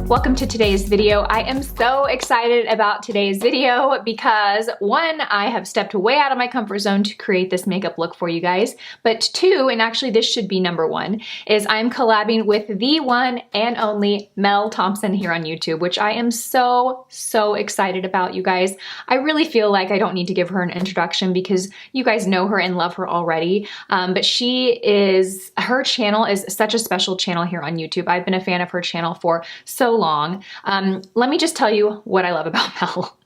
Welcome to today's video. I am so excited about today's video because one, I have stepped way out of my comfort zone to create this makeup look for you guys, but two, and actually this should be number one, is I'm collabing with the one and only Mel Thompson here on YouTube, which I am so excited about, you guys. I really feel like I don't need to give her an introduction because you guys know her and love her already, but her channel is such a special channel here on YouTube. I've been a fan of her channel for so long. Let me just tell you what I love about Mel.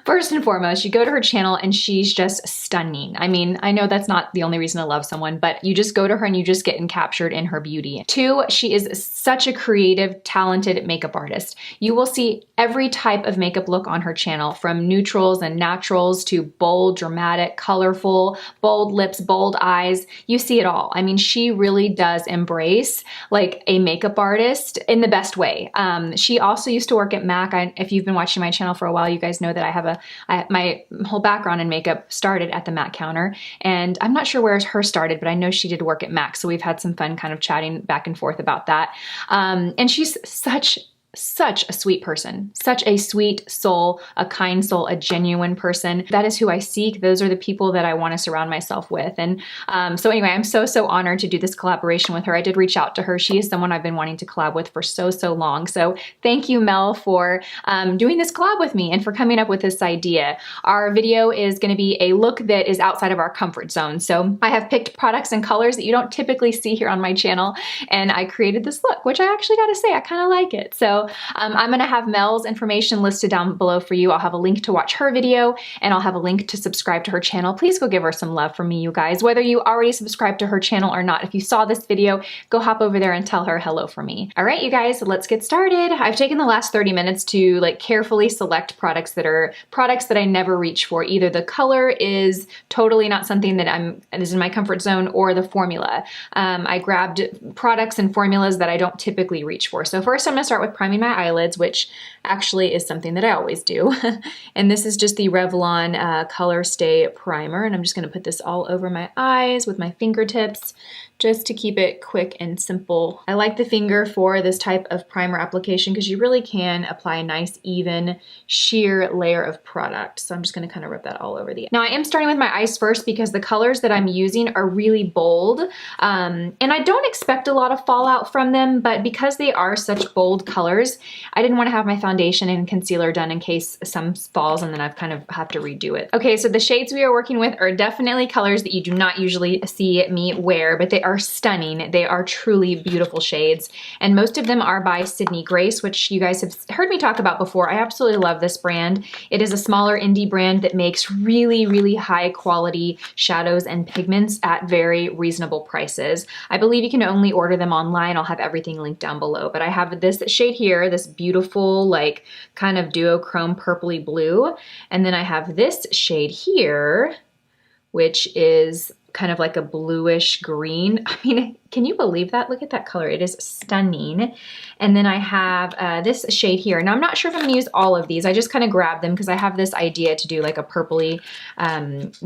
First and foremost, you go to her channel and she's just stunning. I mean, I know that's not the only reason to love someone, but you just go to her and you just get encaptured in her beauty. Two, she is such a creative, talented makeup artist. You will see every type of makeup look on her channel, from neutrals and naturals to bold, dramatic, colorful, bold lips, bold eyes. You see it all. I mean, she really does embrace like a makeup artist in the best way. She also used to work at MAC. If you've been watching my channel for a while, you guys know that I have my whole background in makeup started at the MAC counter, and I'm not sure where hers started, but I know she did work at MAC, so we've had some fun kind of chatting back and forth about that. And she's such a sweet person, such a sweet soul, a kind soul, a genuine person. That is who I seek. Those are the people that I want to surround myself with. And so anyway, I'm so honored to do this collaboration with her. I did reach out to her. She is someone I've been wanting to collab with for so long. So thank you, Mel, for doing this collab with me and for coming up with this idea. Our video is going to be a look that is outside of our comfort zone. So I have picked products and colors that you don't typically see here on my channel, and I created this look, which I actually got to say, I kind of like it. So I'm going to have Mel's information listed down below for you. I'll have a link to watch her video, and I'll have a link to subscribe to her channel. Please go give her some love from me, you guys. Whether you already subscribed to her channel or not, if you saw this video, go hop over there and tell her hello for me. All right, you guys, let's get started. I've taken the last 30 minutes to like carefully select products that I never reach for. Either the color is totally not something that is in my comfort zone, or the formula. I grabbed products and formulas that I don't typically reach for. So first I'm going to start with priming my eyelids, which actually is something that I always do. And this is just the Revlon Color Stay Primer, and I'm just going to put this all over my eyes with my fingertips, just to keep it quick and simple. I like the finger for this type of primer application because you really can apply a nice, even, sheer layer of product. So I'm just gonna kind of rip that all over the... Now I am starting with my eyes first because the colors that I'm using are really bold. And I don't expect a lot of fallout from them, but because they are such bold colors, I didn't want to have my foundation and concealer done in case some falls and then I've kind of have to redo it. Okay, so the shades we are working with are definitely colors that you do not usually see me wear, but they are stunning. They are truly beautiful shades, and most of them are by Sydney Grace, which you guys have heard me talk about before. I absolutely love this brand. It is a smaller indie brand that makes really high quality shadows and pigments at very reasonable prices. I believe you can only order them online. I'll have everything linked down below, but I have this shade here, this beautiful like kind of duochrome purpley blue, and then I have this shade here, which is kind of like a bluish green. I mean, can you believe that? Look at that color. It is stunning. And then I have this shade here. Now I'm not sure if I'm gonna use all of these. I just kind of grabbed them because I have this idea to do like a purpley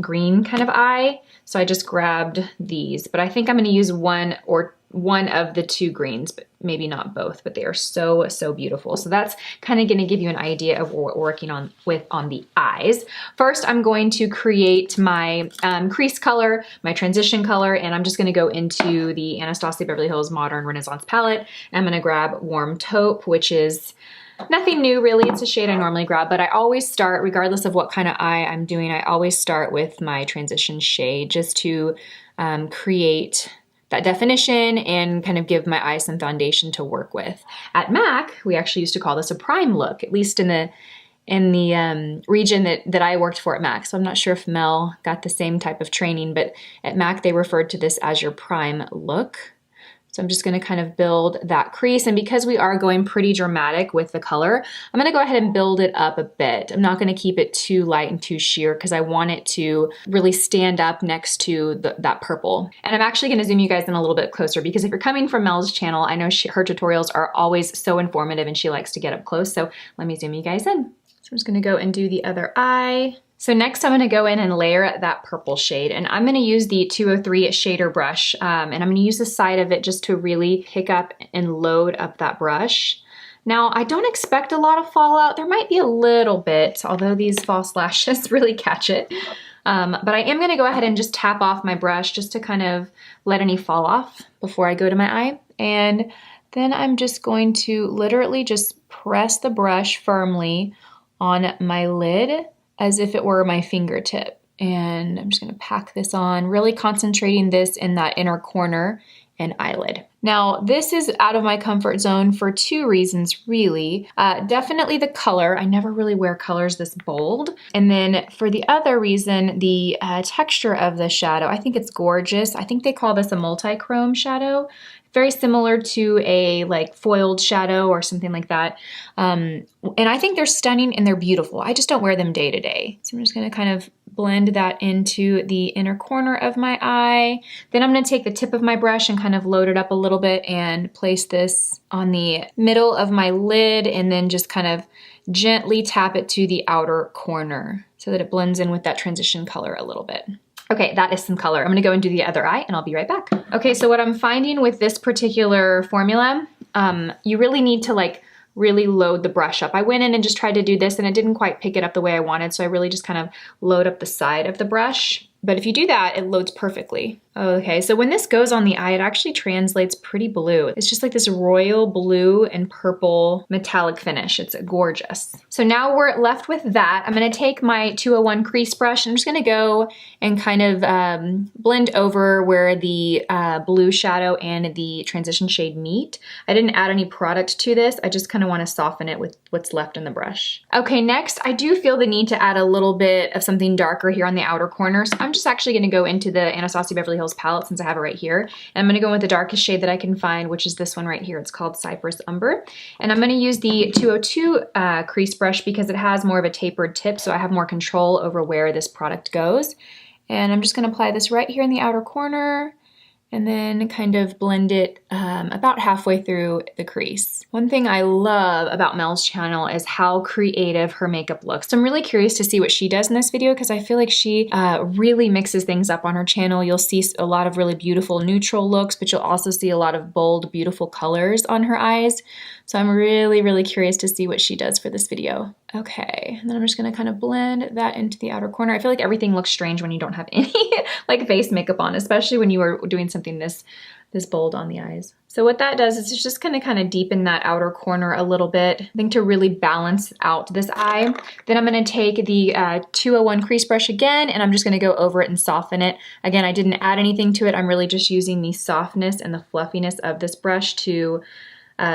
green kind of eye. So I just grabbed these, but I think I'm gonna use one of the two greens, but maybe not both, but they are so beautiful. So that's kind of gonna give you an idea of what we're working on the eyes. First, I'm going to create my crease color, my transition color, and I'm just gonna go into the Anastasia Beverly Hills Modern Renaissance palette. And I'm gonna grab Warm Taupe, which is nothing new really. It's a shade I normally grab, but I always start, regardless of what kind of eye I'm doing, I always start with my transition shade just to create that definition and kind of give my eyes some foundation to work with. At MAC, we actually used to call this a prime look, at least in the region that I worked for at MAC. So I'm not sure if Mel got the same type of training, but at MAC they referred to this as your prime look. So I'm just gonna kind of build that crease, and because we are going pretty dramatic with the color, I'm gonna go ahead and build it up a bit. I'm not gonna keep it too light and too sheer because I want it to really stand up next to that purple. And I'm actually gonna zoom you guys in a little bit closer because if you're coming from Mel's channel, I know her tutorials are always so informative and she likes to get up close. So let me zoom you guys in. So I'm just gonna go and do the other eye. So next I'm gonna go in and layer that purple shade, and I'm gonna use the 203 shader brush, and I'm gonna use the side of it just to really pick up and load up that brush. Now, I don't expect a lot of fallout. There might be a little bit, although these false lashes really catch it. But I am gonna go ahead and just tap off my brush just to kind of let any fall off before I go to my eye. And then I'm just going to literally just press the brush firmly on my lid as if it were my fingertip. And I'm just gonna pack this on, really concentrating this in that inner corner and eyelid. Now, this is out of my comfort zone for two reasons, really. Definitely the color. I never really wear colors this bold. And then for the other reason, the texture of the shadow. I think it's gorgeous. I think they call this a multi-chrome shadow. Very similar to a like foiled shadow or something like that. And I think they're stunning and they're beautiful. I just don't wear them day to day. So I'm just gonna kind of blend that into the inner corner of my eye. Then I'm gonna take the tip of my brush and kind of load it up a little bit and place this on the middle of my lid and then just kind of gently tap it to the outer corner so that it blends in with that transition color a little bit. Okay, that is some color. I'm gonna go and do the other eye and I'll be right back. Okay, so what I'm finding with this particular formula, you really need to like really load the brush up. I went in and just tried to do this and it didn't quite pick it up the way I wanted, so I really just kind of load up the side of the brush. But if you do that, it loads perfectly. Okay, so when this goes on the eye, it actually translates pretty blue. It's just like this royal blue and purple metallic finish. It's gorgeous. So now we're left with that. I'm gonna take my 201 crease brush and I'm just gonna go and kind of blend over where the blue shadow and the transition shade meet. I didn't add any product to this. I just kind of wanna soften it with what's left in the brush. Okay, next, I do feel the need to add a little bit of something darker here on the outer corner. So I'm just actually gonna go into the Anastasia Beverly Hills palette since I have it right here. And I'm gonna go with the darkest shade that I can find, which is this one right here. It's called Cypress Umber. And I'm gonna use the 202 crease brush because it has more of a tapered tip, so I have more control over where this product goes. And I'm just gonna apply this right here in the outer corner and then kind of blend it about halfway through the crease. One thing I love about Mel's channel is how creative her makeup looks. So I'm really curious to see what she does in this video because I feel like she really mixes things up on her channel. You'll see a lot of really beautiful neutral looks, but you'll also see a lot of bold, beautiful colors on her eyes. So I'm really, really curious to see what she does for this video. Okay, and then I'm just gonna kind of blend that into the outer corner. I feel like everything looks strange when you don't have any like face makeup on, especially when you are doing something this bold on the eyes. So what that does is it's just gonna kind of deepen that outer corner a little bit, I think to really balance out this eye. Then I'm gonna take the 201 crease brush again, and I'm just gonna go over it and soften it. Again, I didn't add anything to it. I'm really just using the softness and the fluffiness of this brush to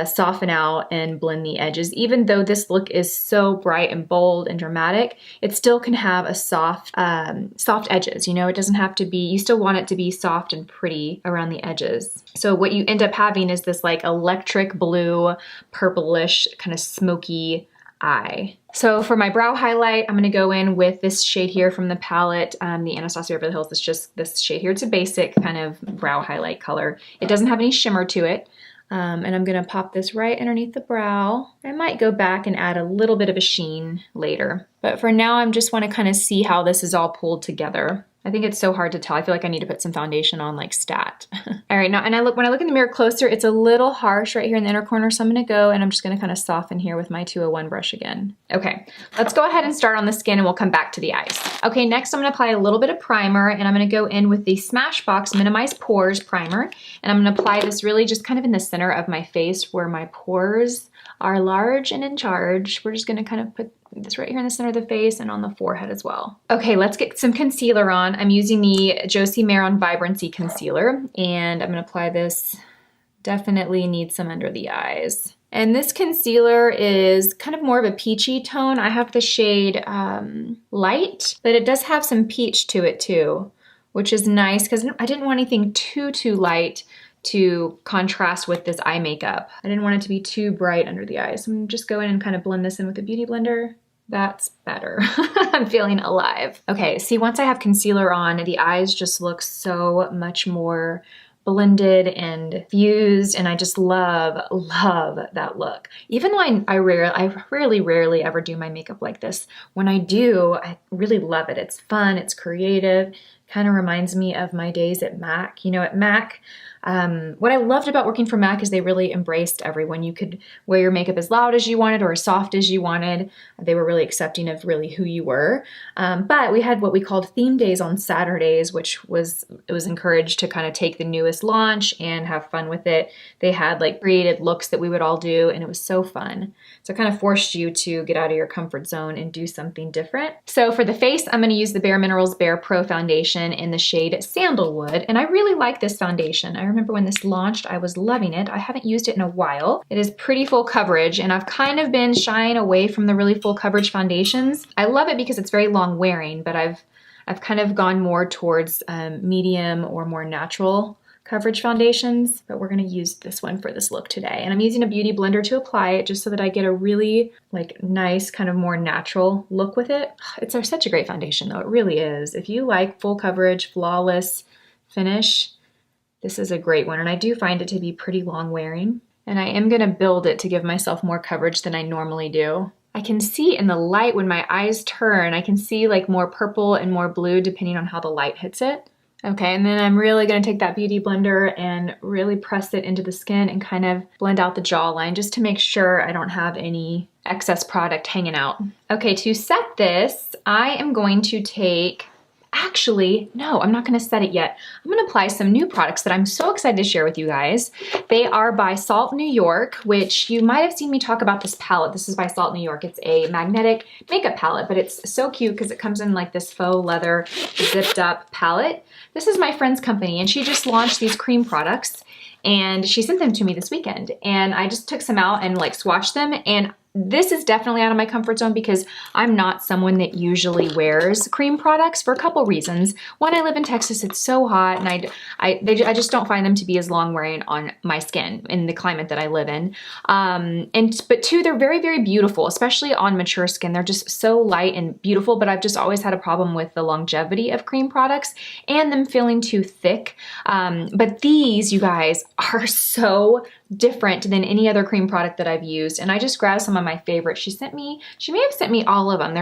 soften out and blend the edges. Even though this look is so bright and bold and dramatic, it still can have a soft edges. You know, it doesn't have to be, you still want it to be soft and pretty around the edges. So what you end up having is this like electric blue, purplish, kind of smoky eye. So for my brow highlight, I'm gonna go in with this shade here from the palette, the Anastasia Beverly Hills. It's just this shade here. It's a basic kind of brow highlight color. It doesn't have any shimmer to it. And I'm gonna pop this right underneath the brow. I might go back and add a little bit of a sheen later. But for now, I just wanna kind of see how this is all pulled together. I think it's so hard to tell. I feel like I need to put some foundation on like stat. All right, now, and when I look in the mirror closer, it's a little harsh right here in the inner corner. So I'm gonna go and I'm just gonna kind of soften here with my 201 brush again. Okay, let's go ahead and start on the skin and we'll come back to the eyes. Okay, next I'm gonna apply a little bit of primer and I'm gonna go in with the Smashbox Minimize Pores Primer. And I'm gonna apply this really just kind of in the center of my face where my pores are large and in charge. We're just gonna kind of put this right here in the center of the face and on the forehead as well. Okay, let's get some concealer on. I'm using the Josie Maran Vibrancy Concealer and I'm gonna apply this, definitely need some under the eyes. And this concealer is kind of more of a peachy tone. I have the shade Light, but it does have some peach to it too, which is nice because I didn't want anything too light to contrast with this eye makeup. I didn't want it to be too bright under the eyes. So I'm just go in and kind of blend this in with a beauty blender. That's better. I'm feeling alive. Okay, see, once I have concealer on, the eyes just look so much more blended and fused, and I just love that look. Even though I rarely ever do my makeup like this, when I do, I really love it. It's fun, it's creative, Kind of reminds me of my days at MAC. You know, at MAC, what I loved about working for MAC is they really embraced everyone. You could wear your makeup as loud as you wanted or as soft as you wanted. They were really accepting of really who you were. But we had what we called theme days on Saturdays, which was encouraged to kind of take the newest launch and have fun with it. They had like created looks that we would all do, and it was so fun. So it kind of forced you to get out of your comfort zone and do something different. So for the face, I'm going to use the Bare Minerals Bare Pro Foundation in the shade Sandalwood, and I really like this foundation. I remember when this launched, I was loving it. I haven't used it in a while. It is pretty full coverage, and I've kind of been shying away from the really full coverage foundations. I love it because it's very long wearing, but I've kind of gone more towards medium or more natural coverage foundations, but we're gonna use this one for this look today. And I'm using a beauty blender to apply it just so that I get a really like nice kind of more natural look with it. It's such a great foundation though, it really is. If you like full coverage, flawless finish, this is a great one. And I do find it to be pretty long wearing. And I am gonna build it to give myself more coverage than I normally do. I can see in the light when my eyes turn, I can see like more purple and more blue depending on how the light hits it. Okay, and then I'm really gonna take that beauty blender and really press it into the skin and kind of blend out the jawline just to make sure I don't have any excess product hanging out. Okay, to set this, I am going to take, actually, no, I'm not gonna set it yet. I'm gonna apply some new products that I'm so excited to share with you guys. They are by Salt New York, which you might have seen me talk about this palette. This is by Salt New York. It's a magnetic makeup palette, but it's so cute because it comes in like this faux leather zipped up palette. This is my friend's company, and she just launched these cream products, and she sent them to me this weekend, and I just took some out and like swatched them, and this is definitely out of my comfort zone because I'm not someone that usually wears cream products for a couple reasons. One, I live in Texas, it's so hot, and I just don't find them to be as long wearing on my skin in the climate that I live in. But two, they're very, very beautiful, especially on mature skin. They're just so light and beautiful, but I've just always had a problem with the longevity of cream products and them feeling too thick. But these, you guys, are so different than any other cream product that I've used, and I just grabbed some of my favorites. She may have sent me all of them.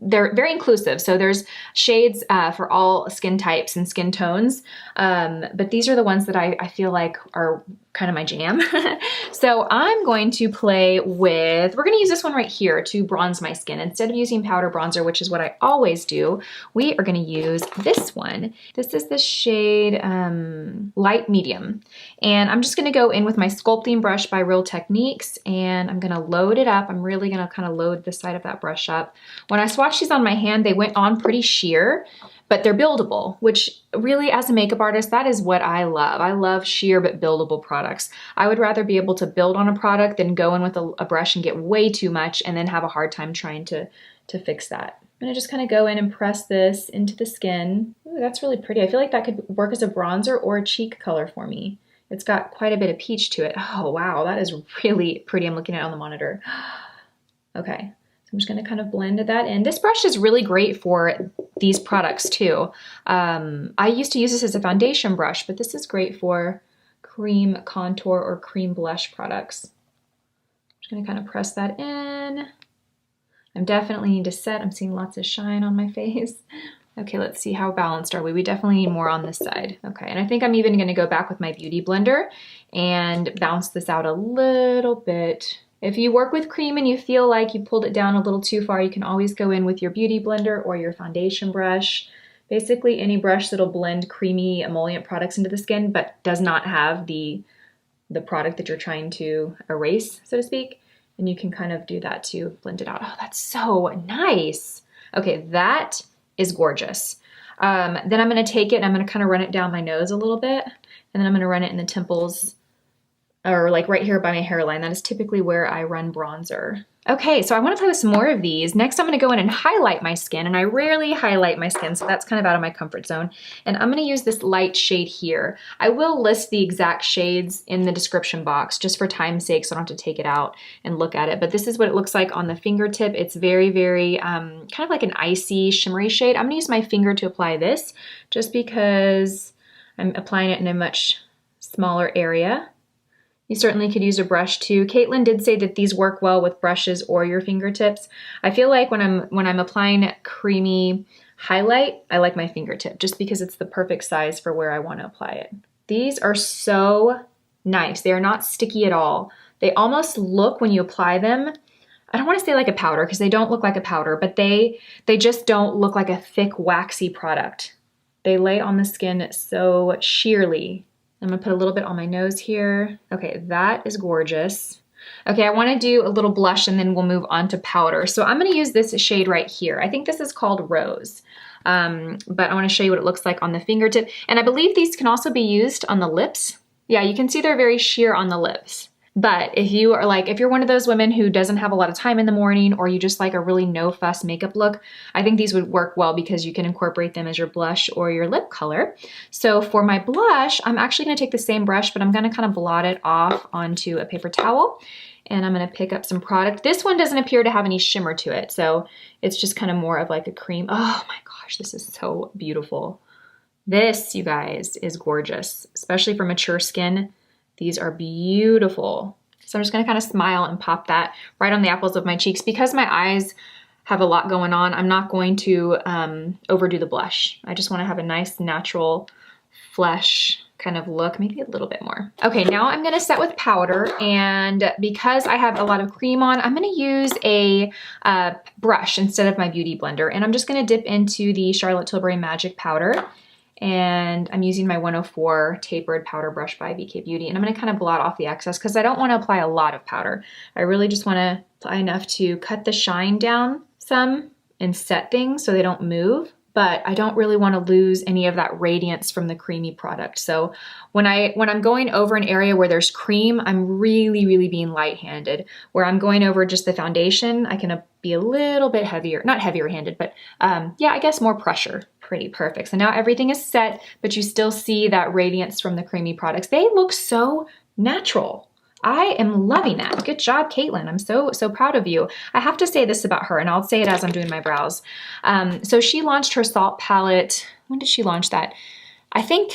They're very inclusive, so there's shades for all skin types and skin tones, but these are the ones that I feel like are kind of my jam. So I'm going to play with, we're going to use this one right here to bronze my skin. Instead of using powder bronzer, which is what I always do, we are going to use this one. This is the shade Light Medium. And I'm just going to go in with my sculpting brush by Real Techniques, and I'm going to load it up. I'm really going to kind of load the side of that brush up. When I swatched these on my hand, they went on pretty sheer, but they're buildable, which really, as a makeup artist, that is what I love. I love sheer but buildable products. I would rather be able to build on a product than go in with a brush and get way too much and then have a hard time trying to fix that. I'm gonna just kind of go in and press this into the skin. Ooh, that's really pretty. I feel like that could work as a bronzer or a cheek color for me. It's got quite a bit of peach to it. Oh, wow, that is really pretty. I'm looking at it on the monitor. Okay. I'm just gonna kind of blend that in. This brush is really great for these products too. I used to use this as a foundation brush, but this is great for cream contour or cream blush products. I'm just gonna kind of press that in. I definitely need to set. I'm seeing lots of shine on my face. Okay, let's see, how balanced are we? We definitely need more on this side. Okay, and I think I'm even gonna go back with my beauty blender and bounce this out a little bit. If you work with cream and you feel like you pulled it down a little too far, you can always go in with your beauty blender or your foundation brush. Basically any brush that'll blend creamy emollient products into the skin but does not have the product that you're trying to erase, so to speak. And you can kind of do that to blend it out. Oh, that's so nice. Okay, that is gorgeous. Then I'm gonna take it and I'm gonna kind of run it down my nose a little bit, and then I'm gonna run it in the temples, or like right here by my hairline. That is typically where I run bronzer. Okay, so I want to play with some more of these. Next, I'm going to go in and highlight my skin, and I rarely highlight my skin, so that's kind of out of my comfort zone. And I'm going to use this light shade here. I will list the exact shades in the description box just for time's sake, so I don't have to take it out and look at it. But this is what it looks like on the fingertip. It's very, very kind of like an icy, shimmery shade. I'm going to use my finger to apply this just because I'm applying it in a much smaller area. You certainly could use a brush too. Caitlin did say that these work well with brushes or your fingertips. I feel like when I'm applying creamy highlight, I like my fingertip just because it's the perfect size for where I want to apply it. These are so nice. They are not sticky at all. They almost look, when you apply them, I don't want to say like a powder because they don't look like a powder, but they just don't look like a thick, waxy product. They lay on the skin so sheerly. I'm gonna put a little bit on my nose here. Okay, that is gorgeous. Okay, I wanna do a little blush and then we'll move on to powder. So I'm gonna use this shade right here. I think this is called Rose, but I wanna show you what it looks like on the fingertip. And I believe these can also be used on the lips. Yeah, you can see they're very sheer on the lips. But if you are like, if you're one of those women who doesn't have a lot of time in the morning, or you just like a really no fuss makeup look, I think these would work well because you can incorporate them as your blush or your lip color. So for my blush, I'm actually gonna take the same brush, but I'm gonna kind of blot it off onto a paper towel. And I'm gonna pick up some product. This one doesn't appear to have any shimmer to it, so it's just kind of more of like a cream. Oh my gosh, this is so beautiful. This, you guys, is gorgeous, especially for mature skin. These are beautiful. So I'm just gonna kind of smile and pop that right on the apples of my cheeks. Because my eyes have a lot going on, I'm not going to overdo the blush. I just wanna have a nice natural flesh kind of look, maybe a little bit more. Okay, now I'm gonna set with powder, and because I have a lot of cream on, I'm gonna use a brush instead of my beauty blender, and I'm just gonna dip into the Charlotte Tilbury Magic powder. And I'm using my 104 tapered powder brush by BK Beauty, and I'm gonna kind of blot off the excess because I don't wanna apply a lot of powder. I really just wanna apply enough to cut the shine down some and set things so they don't move, but I don't really wanna lose any of that radiance from the creamy product. So when I'm going over an area where there's cream, I'm really being light-handed. Where I'm going over just the foundation, I can be a little bit heavier, not heavier handed, but yeah, I guess more pressure. Pretty perfect. So now everything is set, but you still see that radiance from the creamy products. They look so natural. I am loving that. Good job, Caitlin. I'm so proud of you. I have to say this about her, and I'll say it as I'm doing my brows. So she launched her Salt palette. When did she launch that? I think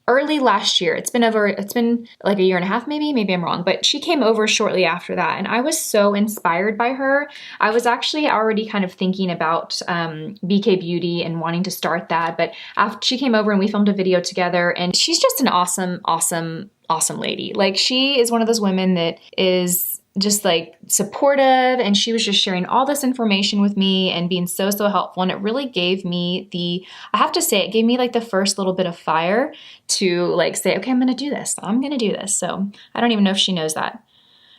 early last year. It's been like a year and a half, maybe I'm wrong, but she came over shortly after that, and I was so inspired by her. I was actually already kind of thinking about BK Beauty and wanting to start that, but after she came over and we filmed a video together, and she's just an awesome lady. Like, she is one of those women that is just like supportive, and she was just sharing all this information with me and being so helpful, and it really gave me I have to say, it gave me like the first little bit of fire to like say, okay, I'm gonna do this. So I don't even know if she knows that.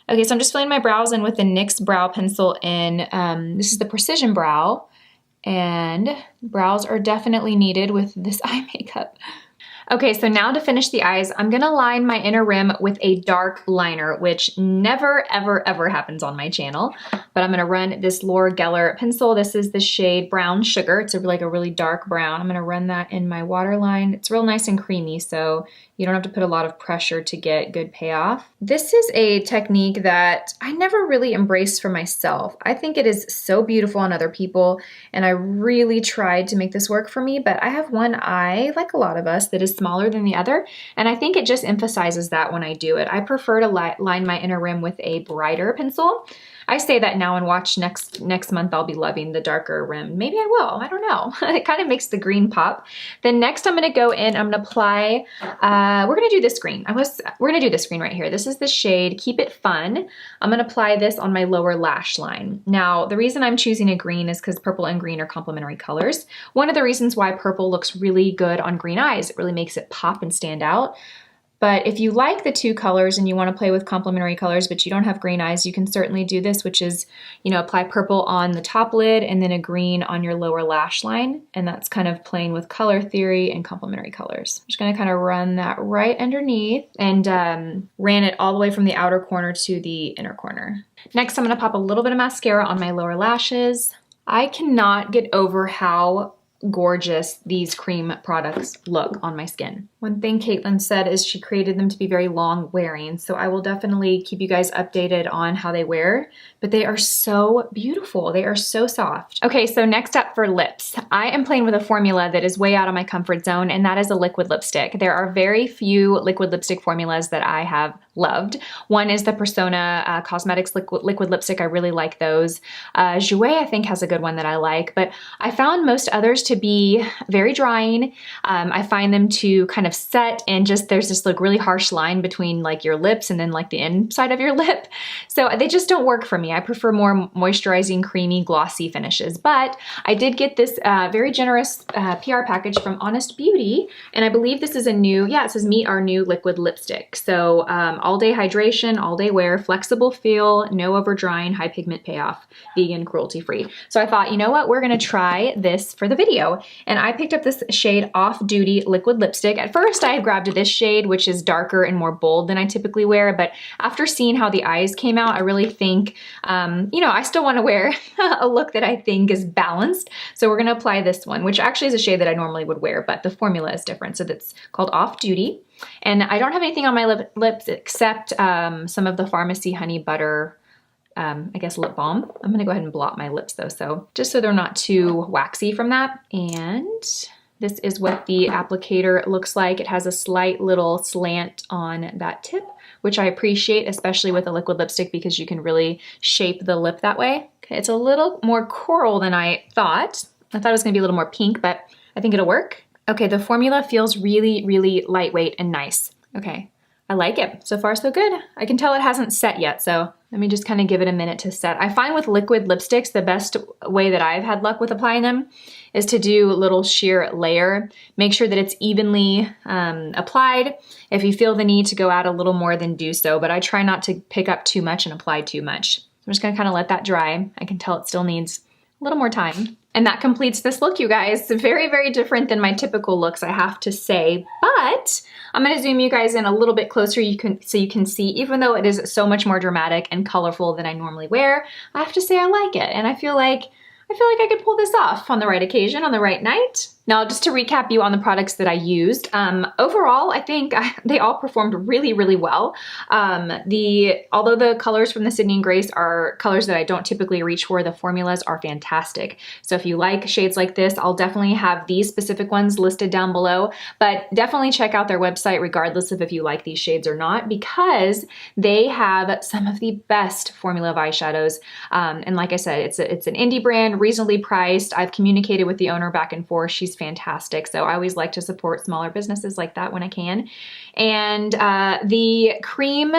Okay, so I'm just filling my brows in with the NYX brow pencil in, this is the Precision Brow, and brows are definitely needed with this eye makeup. Okay, so now to finish the eyes, I'm gonna line my inner rim with a dark liner, which never, ever happens on my channel. But I'm gonna run this Laura Geller pencil. This is the shade Brown Sugar. It's like a really dark brown. I'm gonna run that in my waterline. It's real nice and creamy, so you don't have to put a lot of pressure to get good payoff. This is a technique that I never really embraced for myself. I think it is so beautiful on other people, and I really tried to make this work for me, but I have one eye, like a lot of us, that is smaller than the other, and I think it just emphasizes that when I do it. I prefer to line my inner rim with a brighter pencil. I say that now, and watch next month I'll be loving the darker rim. Maybe I will, I don't know. It kind of makes the green pop. Then next I'm gonna go in, I'm gonna apply, we're gonna do this green. We're gonna do this green right here. This is the shade Keep It Fun. I'm gonna apply this on my lower lash line. Now, the reason I'm choosing a green is because purple and green are complementary colors. One of the reasons why purple looks really good on green eyes, it really makes it pop and stand out. But if you like the two colors and you want to play with complementary colors, but you don't have green eyes, you can certainly do this, which is, you know, apply purple on the top lid and then a green on your lower lash line. And that's kind of playing with color theory and complementary colors. I'm just going to kind of run that right underneath, and ran it all the way from the outer corner to the inner corner. Next, I'm going to pop a little bit of mascara on my lower lashes. I cannot get over how gorgeous these cream products look on my skin. One thing Caitlin said is she created them to be very long wearing, so I will definitely keep you guys updated on how they wear, but they are so beautiful. They are so soft. Okay, so next up for lips. I am playing with a formula that is way out of my comfort zone, and that is a liquid lipstick. There are very few liquid lipstick formulas that I have loved. One is the Persona Cosmetics liquid lipstick. I really like those. Jouer, I think, has a good one that I like, but I found most others to be very drying. I find them to kind of set and just, there's this like really harsh line between like your lips and then like the inside of your lip. So they just don't work for me. I prefer more moisturizing, creamy, glossy finishes. But I did get this very generous PR package from Honest Beauty, and I believe this is a new, yeah, it says meet our new liquid lipstick. So all day hydration, all day wear, flexible feel, no over drying, high pigment payoff, vegan, cruelty free. So I thought, you know what, we're gonna try this for the video. And I picked up this shade Off Duty liquid lipstick. At first I had grabbed this shade, which is darker and more bold than I typically wear, but after seeing how the eyes came out, I really think, you know, I still wanna wear a look that I think is balanced. So we're gonna apply this one, which actually is a shade that I normally would wear, but the formula is different. So that's called Off Duty. And I don't have anything on my lips except some of the Pharmacy Honey Butter, I guess lip balm. I'm gonna go ahead and blot my lips though, so just so they're not too waxy from that. And this is what the applicator looks like. It has a slight little slant on that tip, which I appreciate, especially with a liquid lipstick because you can really shape the lip that way. Okay, it's a little more coral than I thought. I thought it was gonna be a little more pink, but I think it'll work. Okay, the formula feels really, really lightweight and nice. Okay, I like it. So far, so good. I can tell it hasn't set yet, so let me just kind of give it a minute to set. I find with liquid lipsticks, the best way that I've had luck with applying them is to do a little sheer layer. Make sure that it's evenly applied. If you feel the need to go out a little more, then do so, but I try not to pick up too much and apply too much. So I'm just gonna kind of let that dry. I can tell it still needs a little more time. And that completes this look, you guys. Very, very different than my typical looks, I have to say. But I'm gonna zoom you guys in a little bit closer so you can see, even though it is so much more dramatic and colorful than I normally wear, I have to say I like it. And I feel like I could pull this off on the right occasion, on the right night. Now, just to recap you on the products that I used, overall, I think they all performed really, really well. Although the colors from the Sydney and Grace are colors that I don't typically reach for, the formulas are fantastic. So if you like shades like this, I'll definitely have these specific ones listed down below, but definitely check out their website regardless of if you like these shades or not, because they have some of the best formula of eyeshadows. And like I said, it's an indie brand, reasonably priced. I've communicated with the owner back and forth. She's fantastic. So I always like to support smaller businesses like that when I can. And the cream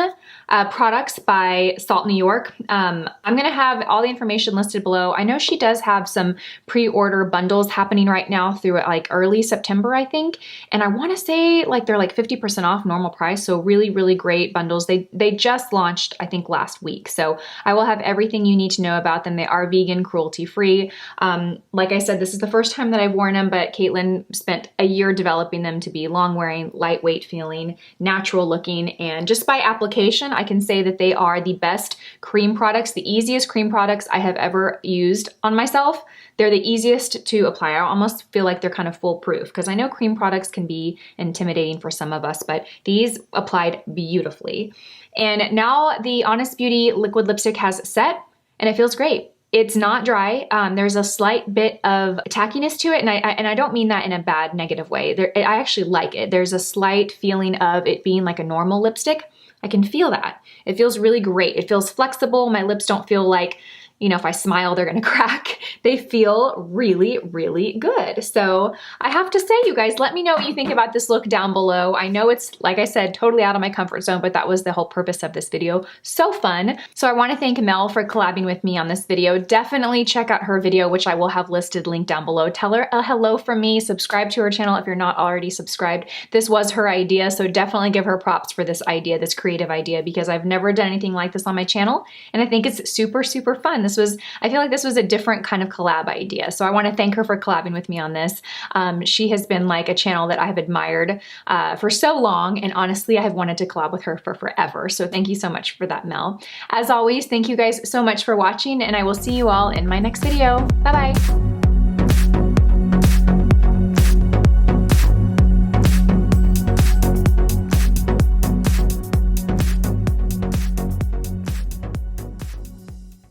products by Salt New York, I'm going to have all the information listed below. I know she does have some pre-order bundles happening right now through like early September, I think. And I want to say like they're like 50% off normal price. So really, really great bundles. They just launched, I think, last week. So I will have everything you need to know about them. They are vegan, cruelty free. Like I said, this is the first time that I've worn them, but Caitlin spent a year developing them to be long wearing, lightweight feeling, natural looking, and just by application, I can say that they are the best cream products, the easiest cream products I have ever used on myself. They're the easiest to apply. I almost feel like they're kind of foolproof because I know cream products can be intimidating for some of us, but these applied beautifully. And now the Honest Beauty liquid lipstick has set and it feels great. It's not dry. There's a slight bit of tackiness to it, and I don't mean that in a bad, negative way. I actually like it. There's a slight feeling of it being like a normal lipstick. I can feel that. It feels really great. It feels flexible. My lips don't feel like, you know, if I smile, they're gonna crack. They feel really, really good. So I have to say, you guys, let me know what you think about this look down below. I know it's, like I said, totally out of my comfort zone, but that was the whole purpose of this video. So fun. So I wanna thank Mel for collabing with me on this video. Definitely check out her video, which I will have listed linked down below. Tell her a hello from me. Subscribe to her channel if you're not already subscribed. This was her idea, so definitely give her props for this idea, this creative idea, because I've never done anything like this on my channel, and I think it's super, super fun. I feel like this was a different kind of collab idea. So I want to thank her for collabing with me on this. She has been like a channel that I have admired for so long. And honestly, I have wanted to collab with her for forever. So thank you so much for that, Mel. As always, thank you guys so much for watching, and I will see you all in my next video. Bye-bye.